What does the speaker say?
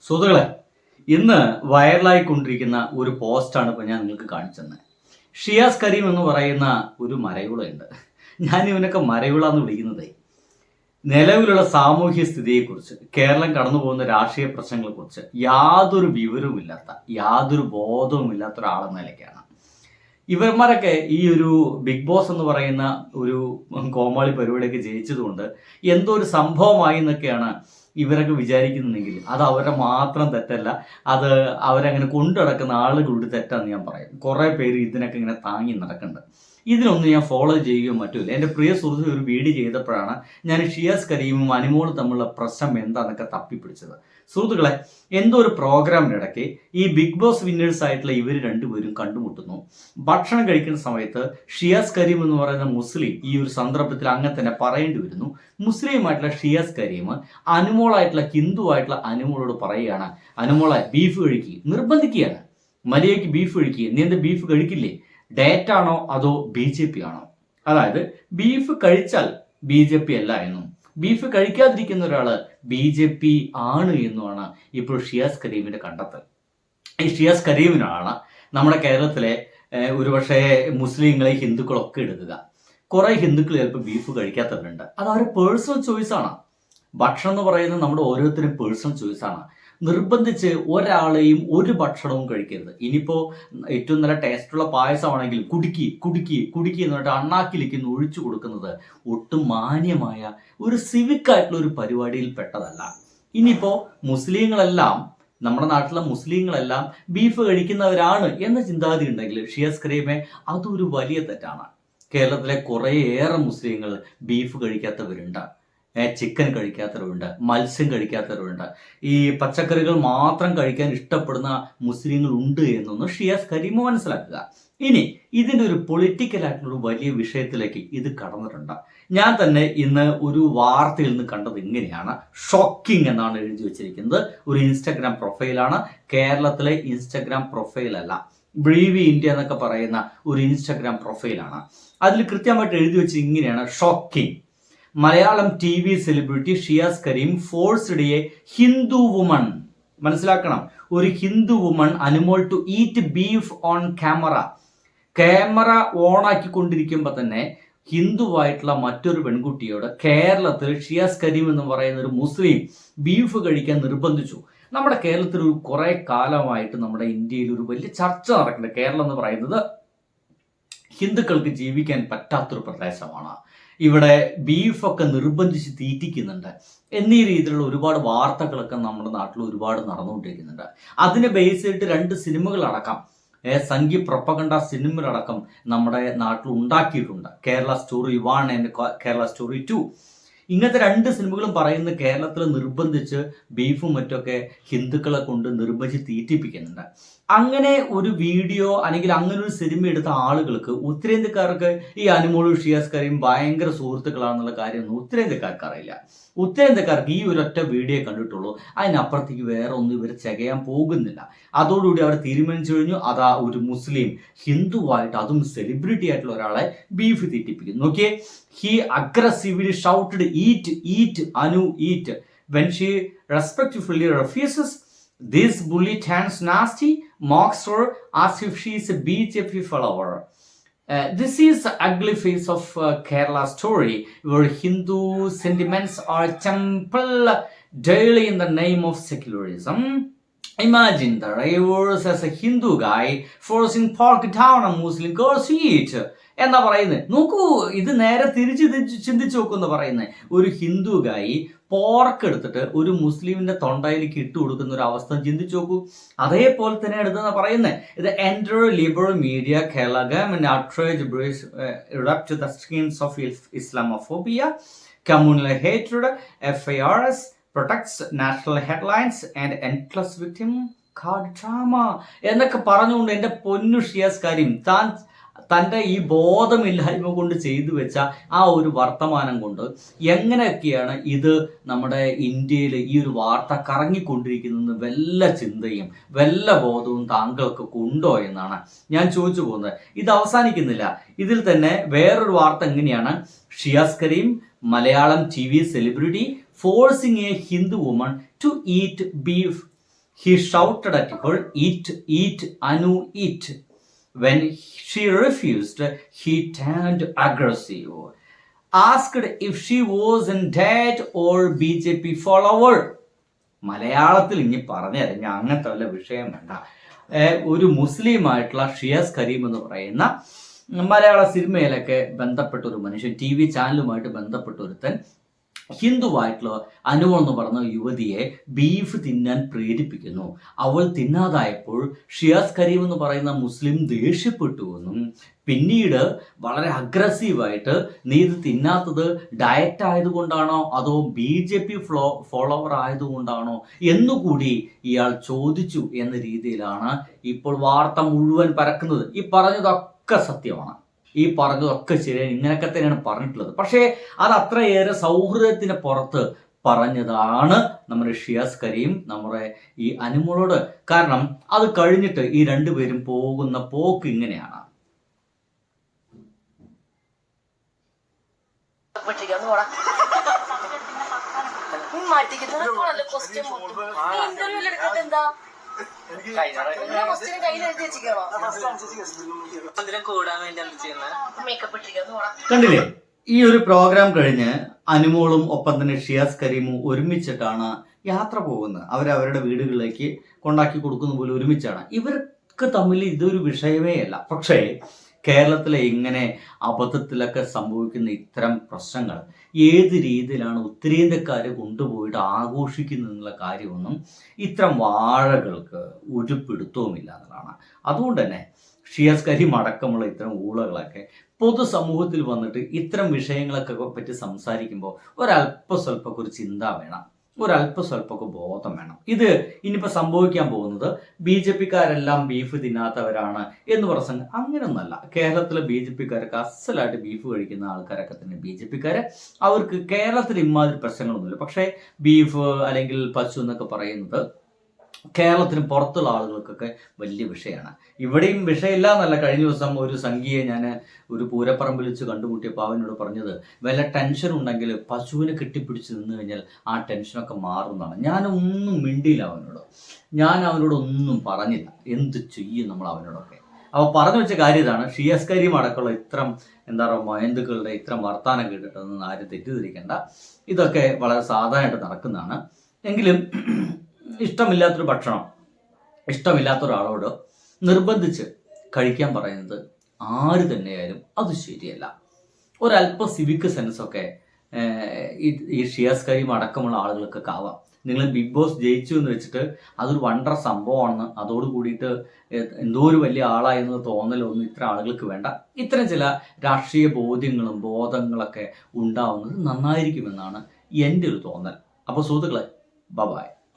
സുഹൃത്തുക്കളെ, ഇന്ന് വൈറലായിക്കൊണ്ടിരിക്കുന്ന ഒരു പോസ്റ്റാണ് ഇപ്പോൾ ഞാൻ നിങ്ങൾക്ക് കാണിച്ചത്. ഷിയാസ് കരീം എന്ന് പറയുന്ന ഒരു മരവിളയുണ്ട്. ഞാൻ ഇവനൊക്കെ മരവിള എന്ന് വിളിക്കുന്നത് നിലവിലുള്ള സാമൂഹ്യ സ്ഥിതിയെക്കുറിച്ച്, കേരളം കടന്നു പോകുന്ന രാഷ്ട്രീയ പ്രശ്നങ്ങളെക്കുറിച്ച് യാതൊരു വിവരവുമില്ലാത്ത, യാതൊരു ബോധവുമില്ലാത്ത ഒരാളെന്ന നിലയ്ക്കാണ്. ഇവന്മാരൊക്കെ ഈ ഒരു ബിഗ് ബോസ് എന്ന് പറയുന്ന ഒരു കോമാളി പരിപാടിയൊക്കെ ജയിച്ചതുകൊണ്ട് എന്തോ ഒരു സംഭവമായി എന്നൊക്കെയാണ് ഇവരൊക്കെ വിചാരിക്കുന്നുണ്ടെങ്കിൽ അത് അവരുടെ മാത്രം തെറ്റല്ല, അത് അവരങ്ങനെ കൊണ്ടു നടക്കുന്ന ആളുകളുടെ തെറ്റാന്ന് ഞാൻ പറയും. കുറേ പേര് ഇതിനൊക്കെ ഇങ്ങനെ താങ്ങി നടക്കുന്നുണ്ട്. ഇതിനൊന്നും ഞാൻ ഫോളോ ചെയ്യുകയോ മറ്റുമില്ല. എൻ്റെ പ്രിയ സുഹൃത്ത് ഒരു വീഡിയോ ചെയ്തപ്പോഴാണ് ഞാൻ ഷിയാസ് കരീമും അനുമോളും തമ്മിലുള്ള പ്രശ്നം എന്താണെന്നൊക്കെ തപ്പിപ്പിടിച്ചത്. സുഹൃത്തുക്കളെ, എന്തോ ഒരു പ്രോഗ്രാമിൻ്റെ ഇടയ്ക്ക് ഈ ബിഗ് ബോസ് വിന്നേഴ്സ് ആയിട്ടുള്ള ഇവർ രണ്ടുപേരും കണ്ടുമുട്ടുന്നു. ഭക്ഷണം കഴിക്കുന്ന സമയത്ത് ഷിയാസ് കരീം എന്ന് പറയുന്ന മുസ്ലിം ഈ ഒരു സന്ദർഭത്തിൽ അങ്ങനെ തന്നെ പറയേണ്ടി വരുന്നു. മുസ്ലിമായിട്ടുള്ള ഷിയാസ് കരീം അനുമോളായിട്ടുള്ള ഹിന്ദു ആയിട്ടുള്ള അനുമോളോട് പറയുകയാണ്, അനുമോളെ ബീഫ് കഴിക്കുക, നിർബന്ധിക്കുകയാണ്. മര്യാദയ്ക്ക് ബീഫ് കഴിക്കുക, നീ എന്താ ബീഫ് കഴിക്കില്ലേ? ഡയറ്റ് ആണോ അതോ BJP ആണോ? അതായത് ബീഫ് കഴിച്ചാൽ BJP അല്ല എന്നും ബീഫ് കഴിക്കാതിരിക്കുന്ന ഒരാള് BJP ആണ് എന്നുമാണ് ഇപ്പോൾ ഷിയാസ് കരീമിന്റെ കണ്ടെത്തൽ. ഈ ഷിയാസ് കരീമിനാണ് നമ്മുടെ കേരളത്തിലെ ഒരുപക്ഷെ മുസ്ലിങ്ങളെ ഹിന്ദുക്കളൊക്കെ എടുക്കുക. കുറെ ഹിന്ദുക്കൾ ചിലപ്പോൾ ബീഫ് കഴിക്കാത്തവരുണ്ട്. അത് അവരുടെ പേഴ്സണൽ ചോയ്സാണ്. ഭക്ഷണം എന്ന് പറയുന്നത് നമ്മുടെ ഓരോരുത്തരും പേഴ്സണൽ ചോയ്സാണ്. നിർബന്ധിച്ച് ഒരാളെയും ഒരു ഭക്ഷണവും കഴിക്കരുത്. ഇനിയിപ്പോൾ ഏറ്റവും നല്ല ടേസ്റ്റുള്ള പായസമാണെങ്കിൽ കുടുക്കി കുടുക്കി കുടുക്കി എന്ന് പറഞ്ഞിട്ട് അണ്ണാക്കിലേക്കൊന്ന് ഒഴിച്ചു കൊടുക്കുന്നത് ഒട്ടും മാന്യമായ ഒരു സിവിക് ആയിട്ടുള്ള ഒരു പരിപാടിയിൽ പെട്ടതല്ല. ഇനിയിപ്പോൾ മുസ്ലിങ്ങളെല്ലാം, നമ്മുടെ നാട്ടിലെ മുസ്ലിങ്ങളെല്ലാം ബീഫ് കഴിക്കുന്നവരാണ് എന്ന ചിന്താഗതി ഉണ്ടെങ്കിൽ ഷിയാസ് കരീമെ അതൊരു വലിയ തെറ്റാണ്. കേരളത്തിലെ കുറേയേറെ മുസ്ലിങ്ങൾ ബീഫ് കഴിക്കാത്തവരുണ്ട്, ചിക്കൻ കഴിക്കാത്തവരുണ്ട്, മത്സ്യം കഴിക്കാത്തവരുണ്ട്, ഈ പച്ചക്കറികൾ മാത്രം കഴിക്കാൻ ഇഷ്ടപ്പെടുന്ന മുസ്ലിങ്ങൾ ഉണ്ട് എന്നൊന്ന് ഷിയാസ് കരീം മനസ്സിലാക്കുക. ഇനി ഇതിൻ്റെ ഒരു പൊളിറ്റിക്കലായിട്ടുള്ള വലിയ വിഷയത്തിലേക്ക് ഇത് കടന്നിട്ടുണ്ട്. ഞാൻ തന്നെ ഇന്ന് ഒരു വാർത്തയിൽ നിന്ന് കണ്ടത് ഇങ്ങനെയാണ്. ഷോക്കിംഗ് എന്നാണ് എഴുതി വെച്ചിരിക്കുന്നത്. ഒരു ഇൻസ്റ്റാഗ്രാം പ്രൊഫൈലാണ്. കേരളത്തിലെ ഇൻസ്റ്റാഗ്രാം പ്രൊഫൈലല്ല, ബ്രീവി ഇന്ത്യ എന്നൊക്കെ പറയുന്ന ഒരു ഇൻസ്റ്റാഗ്രാം പ്രൊഫൈലാണ്. അതിൽ കൃത്യമായിട്ട് എഴുതി വെച്ചത് ഇങ്ങനെയാണ്: shocking, Malayalam TV celebrity Shiyas Kareem forced a Hindu woman. മനസ്സിലാക്കണം, ഒരു Hindu woman Anumol to eat beef on camera. Camera on ആക്കിക്കൊണ്ടിരിക്കുമ്പോൾ തന്നെ ഹിന്ദുവായിട്ടുള്ള മറ്റൊരു പെൺകുട്ടിയോട് കേരളത്തിൽ ഷിയാസ് കരീം എന്ന് പറയുന്ന ഒരു മുസ്ലിം ബീഫ് കഴിക്കാൻ നിർബന്ധിച്ചു. നമ്മുടെ കേരളത്തിൽ ഒരു കുറെ കാലമായിട്ട് നമ്മുടെ ഇന്ത്യയിൽ ഒരു വലിയ ചർച്ച നടക്കുന്നുണ്ട്. കേരളം എന്ന് പറയുന്നത് ഹിന്ദുക്കൾക്ക് ജീവിക്കാൻ പറ്റാത്തൊരു പ്രദേശമാണ്. ഇവിടെ ബീഫൊക്കെ നിർബന്ധിച്ച് തീറ്റിക്കുന്നുണ്ട് എന്നീ രീതിയിലുള്ള ഒരുപാട് വാർത്തകളൊക്കെ നമ്മുടെ നാട്ടിൽ ഒരുപാട് നടന്നുകൊണ്ടിരിക്കുന്നുണ്ട്. അതിനെ ബേസ് ചെയ്തിട്ട് 2 സിനിമകളടക്കം, സംഘി പ്രൊപ്പഗണ്ട സിനിമകളടക്കം നമ്മുടെ നാട്ടിൽ ഉണ്ടാക്കിയിട്ടുണ്ട്. Kerala story 1 and Kerala story 2. ഇങ്ങനത്തെ 2 സിനിമകളും പറയുന്നത് കേരളത്തിൽ നിർബന്ധിച്ച് ബീഫും മറ്റൊക്കെ ഹിന്ദുക്കളെ കൊണ്ട് നിർബന്ധിച്ച് തീറ്റിപ്പിക്കുന്നുണ്ട്. അങ്ങനെ ഒരു വീഡിയോ അല്ലെങ്കിൽ അങ്ങനെ ഒരു സിനിമ എടുത്ത ആളുകൾക്ക്, ഉത്തരേന്ത്യക്കാർക്ക് ഈ അനുമോളും ഷിയാസ് കരീം ഭയങ്കര സുഹൃത്തുക്കളാണെന്നുള്ള കാര്യമൊന്നും ഉത്തരേന്ത്യക്കാർക്ക് അറിയില്ല. ഉത്തരേന്ത്യക്കാർക്ക് ഈ ഒരൊറ്റ വീഡിയോ കണ്ടിട്ടുള്ളൂ. അതിനപ്പുറത്തേക്ക് വേറെ ഒന്നും ഇവർ ചെയ്യാൻ പോകുന്നില്ല. അതോടുകൂടി അവർ തീരുമാനിച്ചു കഴിഞ്ഞു, അതാ ഒരു മുസ്ലിം ഹിന്ദുവായിട്ട്, അതും സെലിബ്രിറ്റി ആയിട്ടുള്ള ഒരാളെ ബീഫ് തീറ്റിപ്പിക്കുന്നു. നോക്കിയേ, he aggressively shouted, "Eat, eat, Anu, eat." When she respectfully refuses, this bully turns nasty, mocks her as if she is a BJP follower. This is the ugly face of Kerala story, where Hindu sentiments are trampled daily in the name of secularism. Imagine the reverse as a Hindu guy forcing pork down on Muslim girls to eat. എന്താ പറയുന്നത് നോക്കൂ, ഇത് നേരെ തിരിച്ച് ചിന്തിച്ചു നോക്കുമെന്ന് പറയുന്നത്. ഒരു Hindu ഗായി pork എടുത്തിട്ട് ഒരു മുസ്ലിമിന്റെ തൊണ്ടയിലേക്ക് ഇട്ട് കൊടുക്കുന്ന ഒരു അവസ്ഥ ചിന്തിച്ചു നോക്കൂ. അതേപോലെ തന്നെ എടുത്തെന്ന് പറയുന്നത്. ഇത് enter liberal media Kerala government outrage erupt the streams of Islamophobia, communal hatred, FIRs, protects national headlines and endless victim card drama എന്നൊക്കെ പറഞ്ഞുകൊണ്ട് എൻ്റെ പൊന്നു ഷിയാസ് കരീം തൻ്റെ ഈ ബോധമില്ലായ്മ കൊണ്ട് ചെയ്തു വെച്ച ആ ഒരു വർത്തമാനം കൊണ്ട് എങ്ങനെയൊക്കെയാണ് ഇത് നമ്മുടെ ഇന്ത്യയിൽ ഈ ഒരു വാർത്ത കറങ്ങിക്കൊണ്ടിരിക്കുന്നതെന്ന് വല്ല ചിന്തയും വല്ല ബോധവും താങ്കൾക്ക് ഉണ്ടോ എന്നാണ് ഞാൻ ചോദിച്ചു പോകുന്നത്. ഇത് അവസാനിക്കുന്നില്ല. ഇതിൽ തന്നെ വേറൊരു വാർത്ത എങ്ങനെയാണ്: Shiyas Kareem Malayalam TV celebrity forcing a Hindu woman to eat beef He shouted at her, "Eat, eat, Anu, eat." When she refused, he turned aggressive. Asked if she was in debt or BJP follower. മലയാളത്തിൽ ഇനി പറഞ്ഞുതരാം, ഞാൻ അങ്ങനത്തെ വല്ല വിഷയം വേണ്ട. ഒരു മുസ്ലിം ആയിട്ടുള്ള ഷിയാസ് കരീം എന്ന് പറയുന്ന മലയാള സിനിമയിലൊക്കെ ബന്ധപ്പെട്ട ഒരു മനുഷ്യൻ, TV ചാനലുമായിട്ട് ബന്ധപ്പെട്ട ഒരുത്തൻ, ഹിന്ദുവായിട്ടുള്ള അനു എന്ന് പറഞ്ഞ യുവതിയെ ബീഫ് തിന്നാൻ പ്രേരിപ്പിക്കുന്നു. അവൾ തിന്നാതായപ്പോൾ ഷിയാസ് കരീം എന്ന് പറയുന്ന മുസ്ലിം ദേഷ്യപ്പെട്ടു എന്നും പിന്നീട് വളരെ അഗ്രസീവായിട്ട് നീ ഇത് തിന്നാത്തത് ഡയറ്റ് ആയതുകൊണ്ടാണോ അതോ BJP ഫോളോവർ ആയതുകൊണ്ടാണോ എന്നുകൂടി ഇയാൾ ചോദിച്ചു എന്ന രീതിയിലാണ് ഇപ്പോൾ വാർത്ത മുഴുവൻ പരക്കുന്നത്. ഈ പറഞ്ഞതൊക്കെ സത്യമാണ്, ഈ പറഞ്ഞതൊക്കെ ശരിയാണ്, ഇങ്ങനെയൊക്കെ തന്നെയാണ് പറഞ്ഞിട്ടുള്ളത്. പക്ഷേ അത് അത്രയേറെ സൗഹൃദത്തിന് പുറത്ത് പറഞ്ഞതാണ് നമ്മുടെ ഷിയാസ് കരീം നമ്മുടെ ഈ അനുമോളോട്. കാരണം അത് കഴിഞ്ഞിട്ട് ഈ രണ്ടുപേരും പോകുന്ന പോക്ക് ഇങ്ങനെയാണ്. കണ്ടില്ലേ, ഈ ഒരു പ്രോഗ്രാം കഴിഞ്ഞ് അനുമോളും ഒപ്പം തന്നെ ഷിയാസ് കരീമും ഒരുമിച്ചിട്ടാണ് യാത്ര പോകുന്നത്. അവരവരുടെ വീടുകളിലേക്ക് കൊണ്ടാക്കി കൊടുക്കുന്ന പോലെ ഒരുമിച്ചാണ്. ഇവർക്ക് തമ്മിൽ ഇതൊരു വിഷയമേ അല്ല. പക്ഷേ കേരളത്തിലെ ഇങ്ങനെ അബദ്ധത്തിലൊക്കെ സംഭവിക്കുന്ന ഇത്തരം പ്രശ്നങ്ങൾ ഏത് രീതിയിലാണ് ഉത്തരേന്ത്യക്കാർ കൊണ്ടുപോയിട്ട് ആഘോഷിക്കുന്നത് എന്നുള്ള കാര്യമൊന്നും ഇത്തരം വാഴകൾക്ക് ഒരു പിടുത്തവുമില്ല എന്നുള്ളതാണ്. അതുകൊണ്ട് തന്നെ ഷിയാസ് കരീം അടക്കമുള്ള ഇത്തരം ഊളകളൊക്കെ പൊതുസമൂഹത്തിൽ വന്നിട്ട് ഇത്തരം വിഷയങ്ങളൊക്കെ പറ്റി സംസാരിക്കുമ്പോൾ ഒരല്പസ്വല്പമൊക്കെ ഒരു ചിന്ത വേണം, ഒരല്പസ്വല്പമൊക്കെ ബോധം വേണം. ഇത് ഇനിയിപ്പോൾ സംഭവിക്കാൻ പോകുന്നത് BJPക്കാരെല്ലാം ബീഫ് തിന്നാത്തവരാണ് എന്ന് പറഞ്ഞ അങ്ങനെയൊന്നല്ല. കേരളത്തിലെ BJPക്കാരൊക്കെ അസലായിട്ട് ബീഫ് കഴിക്കുന്ന ആൾക്കാരൊക്കെ തന്നെ BJPക്കാര്. അവർക്ക് കേരളത്തിൽ ഇമാതിരി പ്രശ്നങ്ങളൊന്നുമില്ല. പക്ഷേ ബീഫ് അല്ലെങ്കിൽ പശു എന്നൊക്കെ പറയുന്നത് കേരളത്തിന് പുറത്തുള്ള ആളുകൾക്കൊക്കെ വലിയ വിഷയമാണ്. ഇവിടെയും വിഷയമില്ല എന്നല്ല. കഴിഞ്ഞ ദിവസം ഒരു സംഖ്യയെ ഞാൻ ഒരു പൂരപ്പറമ്പിൽ വെച്ച് കണ്ടുമുട്ടിയപ്പോൾ അവനോട് പറഞ്ഞത് വല്ല ടെൻഷൻ ഉണ്ടെങ്കിൽ പശുവിനെ കെട്ടിപ്പിടിച്ച് നിന്ന് കഴിഞ്ഞാൽ ആ ടെൻഷനൊക്കെ മാറുന്നതാണ്. ഞാനൊന്നും മിണ്ടിയില്ല അവനോട്, ഞാൻ അവനോടൊന്നും പറഞ്ഞില്ല. എന്ത് ചെയ്യും നമ്മൾ അവനോടൊക്കെ. അപ്പോൾ പറഞ്ഞു വെച്ച കാര്യം ഇതാണ്. ഷിയാസ് കരീം അടക്കമുള്ള ഇത്തരം എന്താ പറയുക മൊയന്തുക്കളുടെ ഇത്തരം വർത്താനം കേട്ടിട്ടൊന്നും ആരും തെറ്റിദ്ധരിക്കേണ്ട. ഇതൊക്കെ വളരെ സാധാരണയായിട്ട് നടക്കുന്നതാണ്. എങ്കിലും ഇഷ്ടമില്ലാത്തൊരു ഭക്ഷണം ഇഷ്ടമില്ലാത്തൊരാളോട് നിർബന്ധിച്ച് കഴിക്കാൻ പറയുന്നത് ആര് തന്നെയായാലും അത് ശരിയല്ല. ഒരല്പം സിവിക് സെൻസൊക്കെ ഈ ഷിയാസ് കരീം അടക്കമുള്ള ആളുകൾക്കൊക്കെ ആവാം. നിങ്ങൾ ബിഗ് ബോസ് ജയിച്ചു എന്ന് വെച്ചിട്ട് അതൊരു വണ്ടർ സംഭവമാണ്, അതോട് കൂടിയിട്ട് എന്തോ ഒരു വലിയ ആളായെന്ന് തോന്നലൊന്നും ഇത്തരം ആളുകൾക്ക് വേണ്ട. ഇത്തരം ചില രാഷ്ട്രീയ ബോധങ്ങളൊക്കെ ഉണ്ടാവുന്നത് നന്നായിരിക്കുമെന്നാണ് എൻ്റെ ഒരു തോന്നൽ. അപ്പോൾ സുഹൃത്തുക്കളെ, ബൈ.